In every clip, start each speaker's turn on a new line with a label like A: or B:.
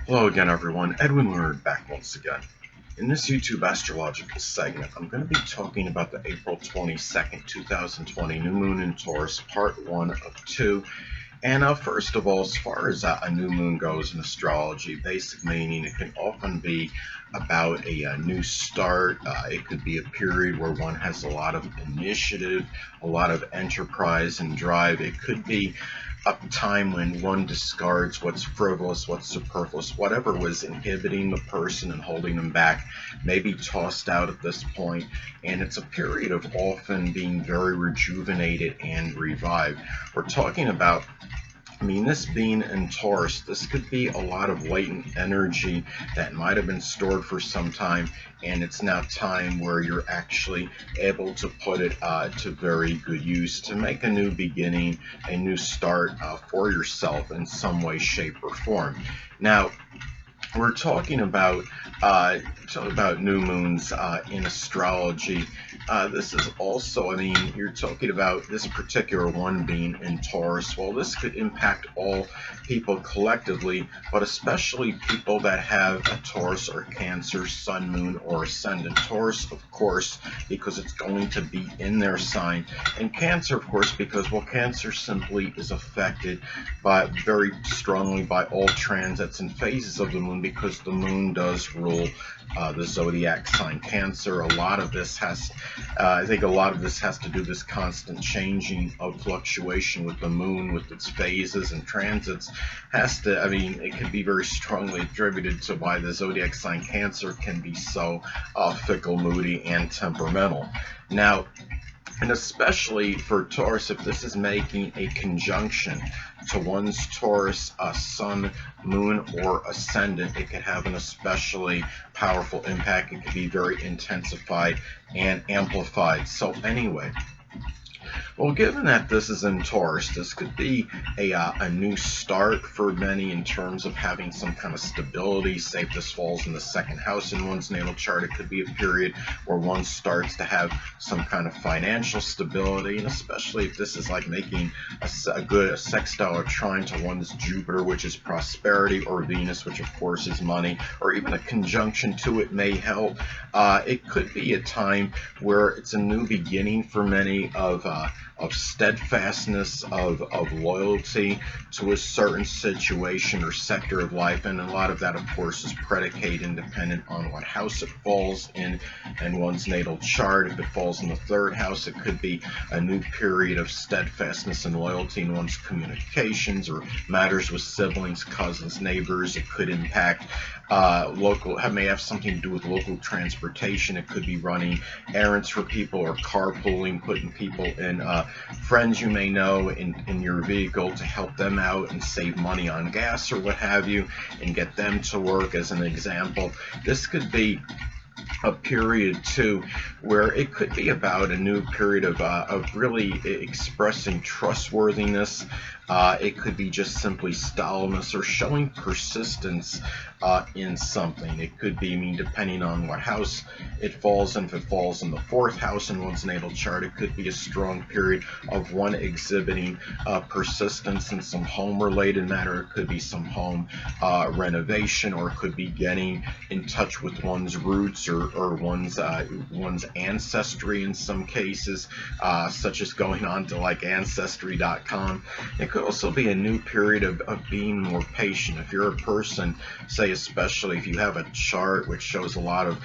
A: Hello again, everyone. Edwin Learnard back once again. In this YouTube astrological segment, I'm going to be talking about the April 22nd, 2020 new moon in Taurus, part 1 of 2. And first of all, as far as a new moon goes in astrology, basic meaning, it can often be about a new start. It could be a period where one has a lot of initiative, a lot of enterprise and drive. It could be a time when one discards what's frivolous, what's superfluous, whatever was inhibiting the person and holding them back may be tossed out at this point, and it's a period of often being very rejuvenated and revived. We're talking about, this being in Taurus, this could be a lot of latent energy that might have been stored for some time, and it's now time where you're actually able to put it to very good use to make a new beginning, a new start for yourself in some way, shape, or form. Now, we're talking about new moons in astrology. This is also, you're talking about this particular one being in Taurus. Well, this could impact all people collectively, but especially people that have a Taurus or Cancer, Sun, Moon, or Ascendant. Taurus, of course, because it's going to be in their sign, and Cancer, of course, because, well, Cancer simply is affected very strongly by all transits and phases of the moon, because the moon does rule the zodiac sign Cancer. I think a lot of this has to do with this constant changing of fluctuation with the moon, with its phases and transits. It can be very strongly attributed to why the zodiac sign Cancer can be so fickle, moody, and temperamental. Now, and especially for Taurus, if this is making a conjunction to one's Taurus Sun, Moon, or Ascendant, it could have an especially powerful impact. It could be very intensified and amplified. So anyway, well, given that this is in Taurus, this could be a new start for many in terms of having some kind of stability. Say if this falls in the second house in one's natal chart, it could be a period where one starts to have some kind of financial stability, and especially if this is like making a good sextile or trine to one's Jupiter, which is prosperity, or Venus, which of course is money, or even a conjunction to it may help. It could be a time where it's a new beginning for many of steadfastness, of loyalty to a certain situation or sector of life, and a lot of that, of course, is predicated and dependent on what house it falls in one's natal chart. If it falls in the third house, it could be a new period of steadfastness and loyalty in one's communications or matters with siblings, cousins, neighbors. It could impact may have something to do with local transportation. It could be running errands for people or carpooling, putting people in friends you may know in your vehicle to help them out and save money on gas or what have you, and get them to work, as an example. This could be a period too where it could be about a new period of really expressing trustworthiness. It could be just simply stubbornness or showing persistence in something. It could be, depending on what house it falls in. If it falls in the fourth house in one's natal chart, it could be a strong period of one exhibiting persistence in some home-related matter. It could be some home renovation, or it could be getting in touch with one's roots or one's ancestry in some cases, such as going on to like Ancestry.com. It could also be a new period of being more patient. If you're a person, say especially if you have a chart which shows a lot of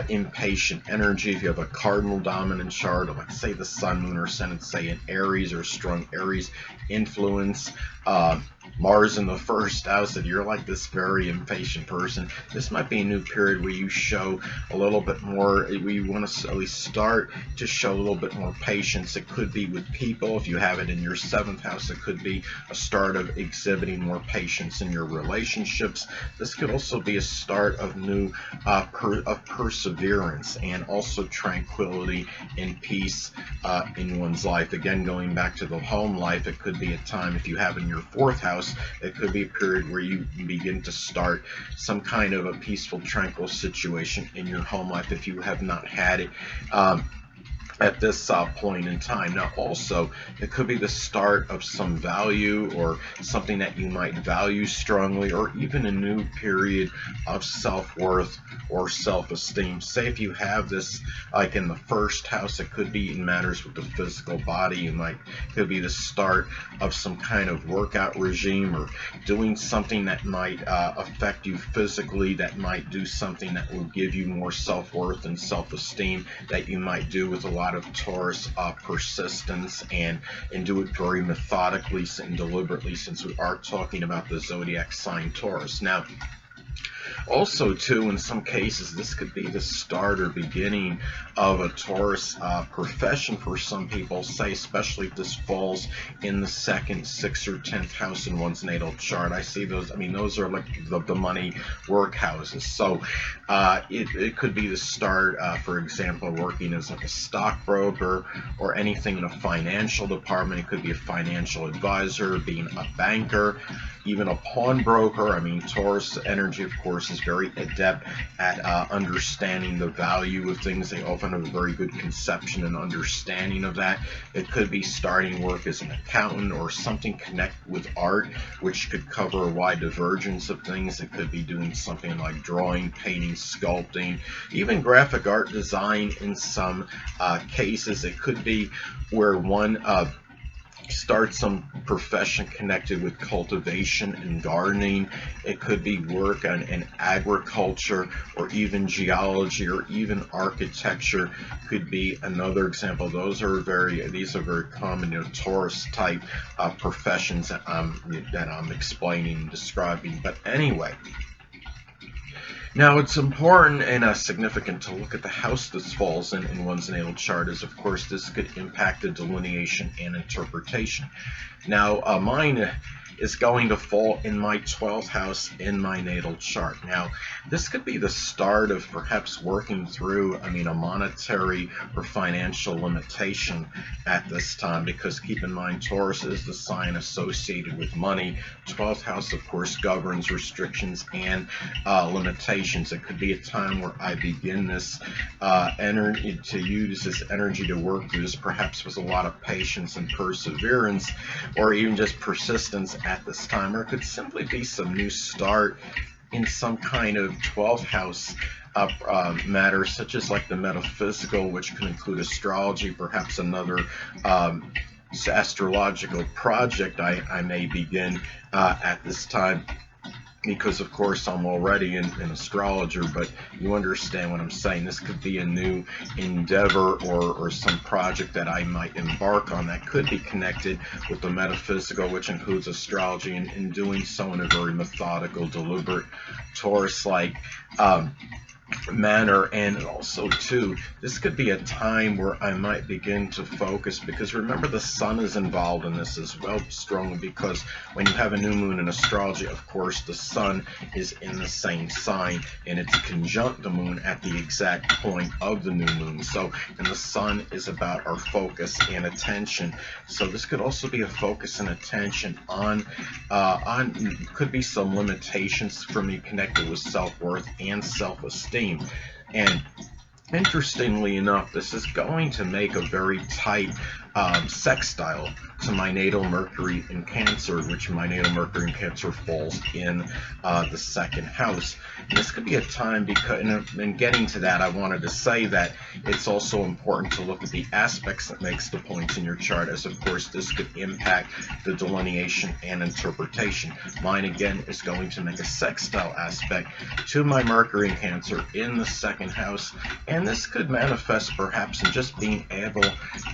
A: impatient energy, if you have a cardinal dominant chart, or like say the Sun, Moon, or Ascendant, say in Aries, or strong Aries influence, Mars in the first house, and you're like this very impatient person, this might be a new period where you show a little bit more, we want to at least start to show a little bit more patience. It could be with people. If you have it in your seventh house, it could be a start of exhibiting more patience in your relationships. This could also be a start of new perseverance, and also tranquility and peace in one's life. Again, going back to the home life, it could be a time, if you have in your fourth house, it could be a period where you begin to start some kind of a peaceful, tranquil situation in your home life if you have not had it. at this point in time. Now also, it could be the start of some value or something that you might value strongly, or even a new period of self-worth or self-esteem. Say if you have this like in the first house, it could be in matters with the physical body. You might could be the start of some kind of workout regime, or doing something that might affect you physically, that might do something that will give you more self-worth and self-esteem, that you might do with a lot of Taurus persistence, and do it very methodically and deliberately, since we are talking about the zodiac sign Taurus. Now also, too, in some cases, this could be the start or beginning of a Taurus profession for some people, say, especially if this falls in the 2nd, 6th, or 10th house in one's natal chart. I see those, I mean, those are like the money work houses. So it could be the start, for example, working as like a stockbroker or anything in a financial department. It could be a financial advisor, being a banker, even a pawnbroker. I mean, Taurus energy, of course, is very adept at understanding the value of things. They often have a very good conception and understanding of that. It could be starting work as an accountant or something connected with art, which could cover a wide divergence of things. It could be doing something like drawing, painting, sculpting, even graphic art design in some cases. It could be where one start some profession connected with cultivation and gardening. It could be work in agriculture, or even geology, or even architecture could be another example. These are very common, Taurus type professions that I'm explaining and describing. But anyway, now, it's important and significant to look at the house this falls in one's natal chart, as of course this could impact the delineation and interpretation. Now, mine is going to fall in my 12th house in my natal chart. Now, this could be the start of perhaps working through, a monetary or financial limitation at this time, because keep in mind, Taurus is the sign associated with money. 12th house, of course, governs restrictions and limitations. It could be a time where I begin this energy, to use this energy to work through this, perhaps with a lot of patience and perseverance, or even just persistence at this time. Or it could simply be some new start in some kind of 12th house matters, such as like the metaphysical, which can include astrology, perhaps another astrological project I may begin at this time, because of course I'm already an astrologer. But you understand what I'm saying. This could be a new endeavor or some project that I might embark on that could be connected with the metaphysical, which includes astrology, and doing so in a very methodical, deliberate, Taurus-like manner. And also too, this could be a time where I might begin to focus, because remember, the sun is involved in this as well strongly, because when you have a new moon in astrology, of course the sun is in the same sign, and it's conjunct the moon at the exact point of the new moon. So, and the sun is about our focus and attention. So this could also be a focus and attention on could be some limitations for me connected with self-worth and self-esteem. And interestingly enough, this is going to make a very tight sextile to my natal Mercury in Cancer, which my natal Mercury in Cancer falls in the 2nd house. And this could be a time, because, and getting to that, I wanted to say that it's also important to look at the aspects that makes the points in your chart, as of course this could impact the delineation and interpretation. Mine again is going to make a sextile aspect to my Mercury in Cancer in the 2nd house, and this could manifest perhaps in just being able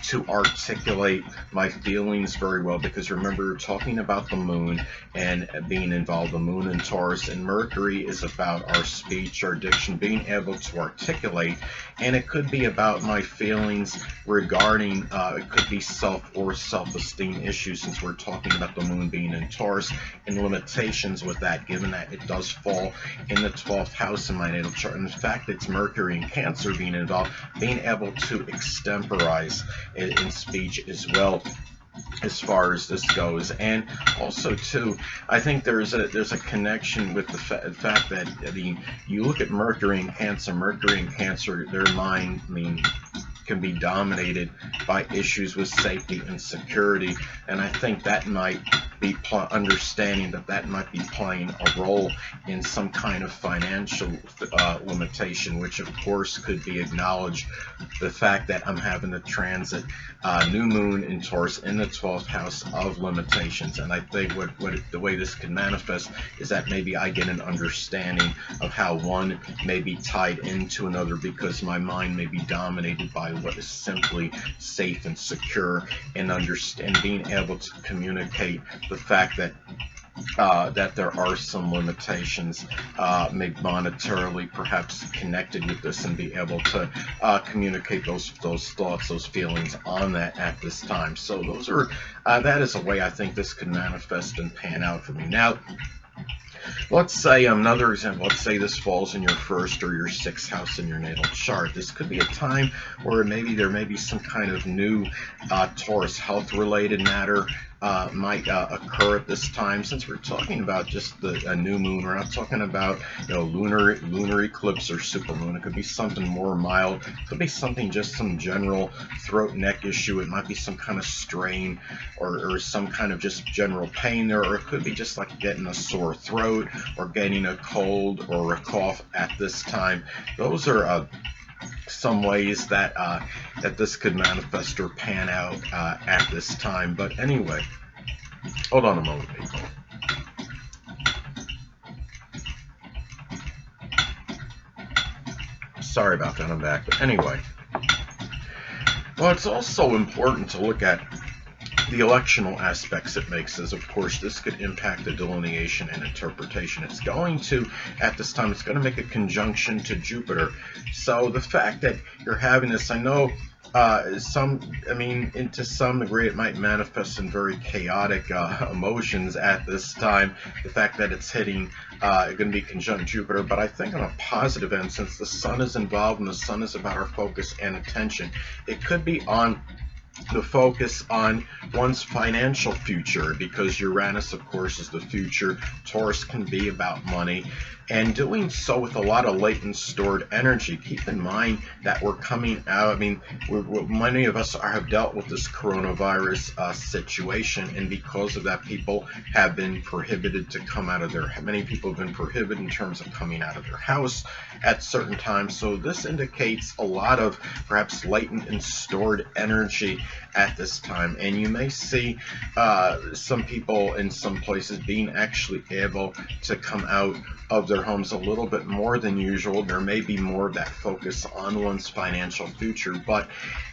A: to articulate my feelings very well, because remember, we're talking about the moon and being involved, the moon in Taurus, and Mercury is about our speech, our diction, being able to articulate. And it could be about my feelings regarding it could be self or self-esteem issues, since we're talking about the moon being in Taurus, and limitations with that, given that it does fall in the 12th house in my natal chart. And in fact, it's Mercury in Cancer being involved, being able to extemporize in speech as well, as far as this goes. And also too, I think there's a connection with the fact that you look at Mercury in Cancer, their mind, can be dominated by issues with safety and security, and I think that might be understanding that might be playing a role in some kind of financial limitation, which of course could be acknowledged. The fact that I'm having a transit new moon in Taurus in the 12th house of limitations, and I think the way this could manifest is that maybe I get an understanding of how one may be tied into another, because my mind may be dominated by what is simply safe and secure, and being able to communicate the fact that that there are some limitations, maybe monetarily perhaps connected with this, and be able to communicate those thoughts, those feelings on that at this time. So those are that is a way I think this could manifest and pan out for me. Now, let's say another example. Let's say this falls in your first or your sixth house in your natal chart. This could be a time where maybe there may be some kind of new Taurus health-related matter might occur at this time. Since we're talking about just a new moon, we're not talking about lunar eclipse or supermoon. It could be something more mild. It could be something just some general throat neck issue. It might be some kind of strain or some kind of just general pain there, or it could be just like getting a sore throat or getting a cold or a cough at this time. Those are some ways that that this could manifest or pan out at this time. But anyway, hold on a moment, people. Sorry about that, I'm back. But anyway, well, it's also important to look at the electional aspects it makes, as of course this could impact the delineation and interpretation. It's going to, at this time, it's going to make a conjunction to Jupiter. So the fact that you're having this, I know to some degree it might manifest in very chaotic emotions at this time. The fact that it's hitting going to be conjunct Jupiter, but I think on a positive end, since the sun is involved and the sun is about our focus and attention, it could be on the focus on one's financial future, because Uranus, of course, is the future. Taurus can be about money, and doing so with a lot of latent stored energy. Keep in mind that we're coming out. I mean, many of us have dealt with this coronavirus situation, and because of that, people have been prohibited to come out of their. Many people have been prohibited in terms of coming out of their house at certain times. So this indicates a lot of perhaps latent and stored energy at this time, and you may see some people in some places being actually able to come out of their homes a little bit more than usual. There may be more of that focus on one's financial future, but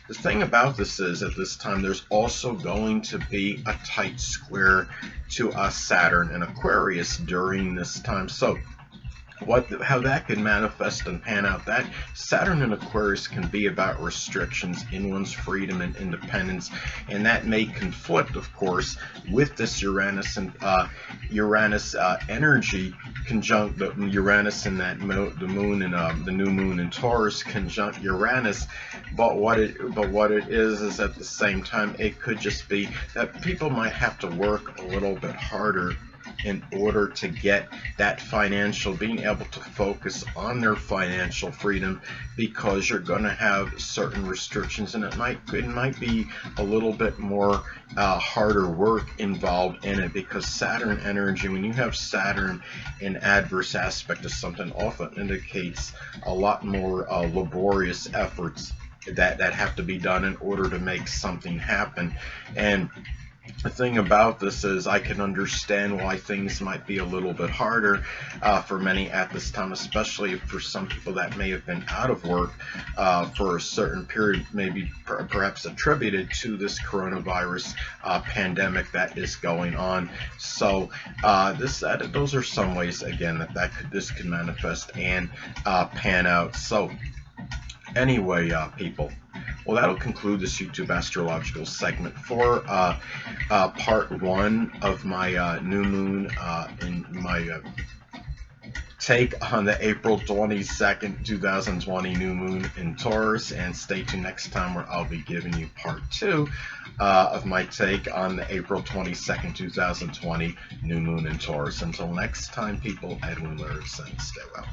A: the thing about this is at this time there's also going to be a tight square to Saturn and Aquarius during this time. So how that can manifest and pan out, that Saturn and Aquarius can be about restrictions in one's freedom and independence, and that may conflict, of course, with this Uranus and Uranus energy conjunct the Uranus and that the moon and the new moon in Taurus conjunct Uranus. But what it is at the same time, it could just be that people might have to work a little bit harder in order to get that financial, being able to focus on their financial freedom, because you're going to have certain restrictions, and it might be a little bit more harder work involved in it, because Saturn energy, when you have Saturn in adverse aspect to something, often indicates a lot more laborious efforts that have to be done in order to make something happen. And the thing about this is I can understand why things might be a little bit harder for many at this time, especially for some people that may have been out of work for a certain period, maybe perhaps attributed to this coronavirus pandemic that is going on. So those are some ways, again, this could manifest and pan out. So anyway, people, well, that'll conclude this YouTube astrological segment for part one of my new moon in my take on the April 22nd, 2020 new moon in Taurus. And stay tuned next time, where I'll be giving you part two of my take on the April 22nd, 2020 new moon in Taurus. Until next time, people, Edwin Learnard saying stay well.